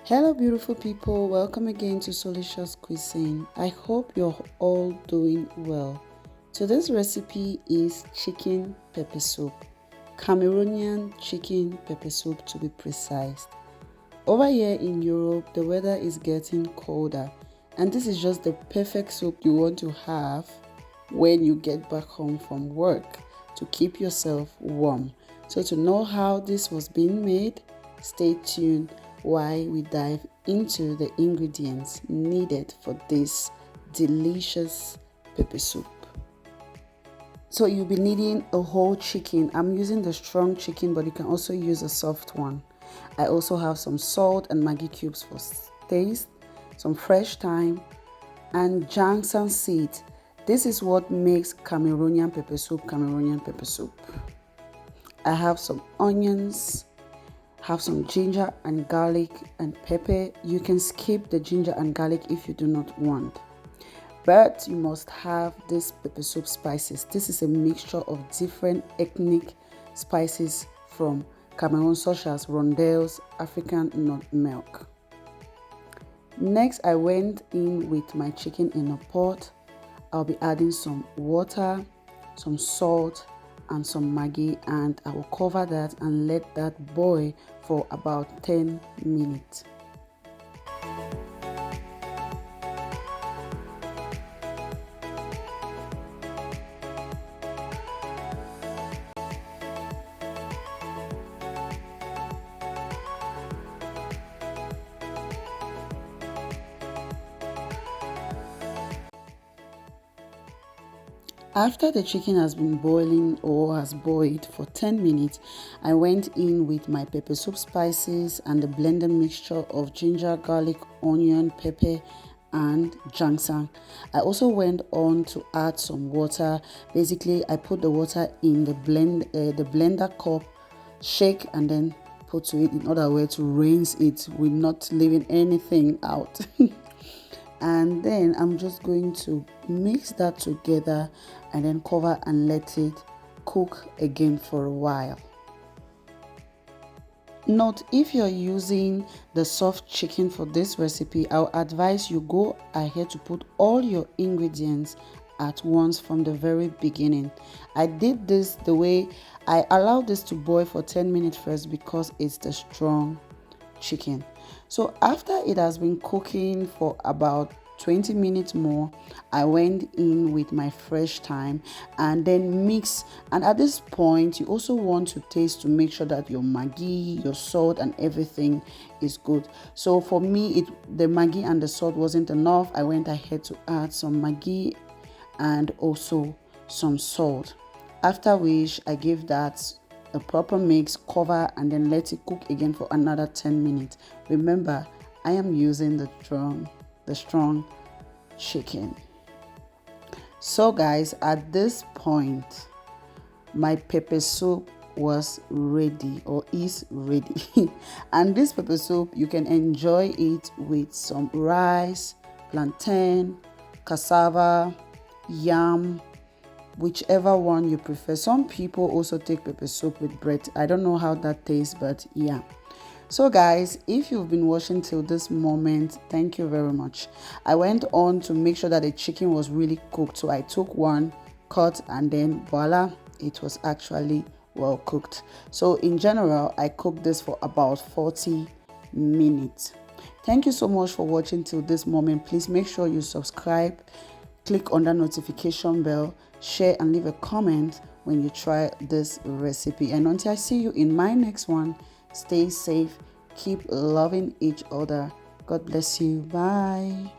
Hello beautiful people, welcome again to Solicious Cuisine. I hope you're all doing well. Today's recipe is chicken pepper soup, Cameroonian chicken pepper soup to be precise. Over here in Europe, the weather is getting colder and this is just the perfect soup you want to have when you get back home from work to keep yourself warm. So to know how this was being made, stay tuned while we dive into the ingredients needed for this delicious pepper soup. So you'll be needing a whole chicken. I'm using the strong chicken, but you can also use a soft one. I also have some salt and Maggi cubes for taste, some fresh thyme, and Njangsa seeds. This is what makes Cameroonian pepper soup Cameroonian pepper soup. I have some onions, have some ginger and garlic and pepper. You can skip the ginger and garlic if you do not want, but you must have this pepper soup spices. This is a mixture of different ethnic spices from Cameroon, such as rondelles, African nut milk. Next, I went in with my chicken in a pot. I'll be adding some water, some salt, and some Maggi, and I will cover that and let that boil for about 10 minutes. After the chicken has been boiling or has boiled for 10 minutes, I went in with my pepper soup spices and the blended mixture of ginger, garlic, onion, pepper, and Njangsa. I also went on to add some water. Basically, I put the water in the blender cup, shake, and then put to it in other way to rinse it with not leaving anything out. And then I'm just going to mix that together and then cover and let it cook again for a while. Note, if you're using the soft chicken for this recipe, I'll advise you go ahead to put all your ingredients at once from the very beginning. I did this the way I allowed this to boil for 10 minutes first because it's the strong chicken. So after it has been cooking for about 20 minutes more, I went in with my fresh thyme and then mix. And at this point, you also want to taste to make sure that your Maggi, your salt, and everything is good. So for me, the Maggi and the salt wasn't enough. I went ahead to add some Maggi and also some salt. After which I gave that a proper mix, cover, and then let it cook again for another 10 minutes. Remember, I am using the strong chicken. So guys, at this point, my pepper soup was ready or is ready. And this pepper soup, you can enjoy it with some rice, plantain, cassava, yam, whichever one you prefer. Some people also take pepper soup with bread. I don't know how that tastes, but yeah. So guys, if you've been watching till this moment, thank you very much. I went on to make sure that the chicken was really cooked. So I took one cut and then voila, it was actually well cooked. So in general, I cooked this for about 40 minutes. Thank you so much for watching till this moment. Please make sure you subscribe, click on the notification bell, share, and leave a comment when you try this recipe. And until I see you in my next one, stay safe, keep loving each other. God bless you. Bye.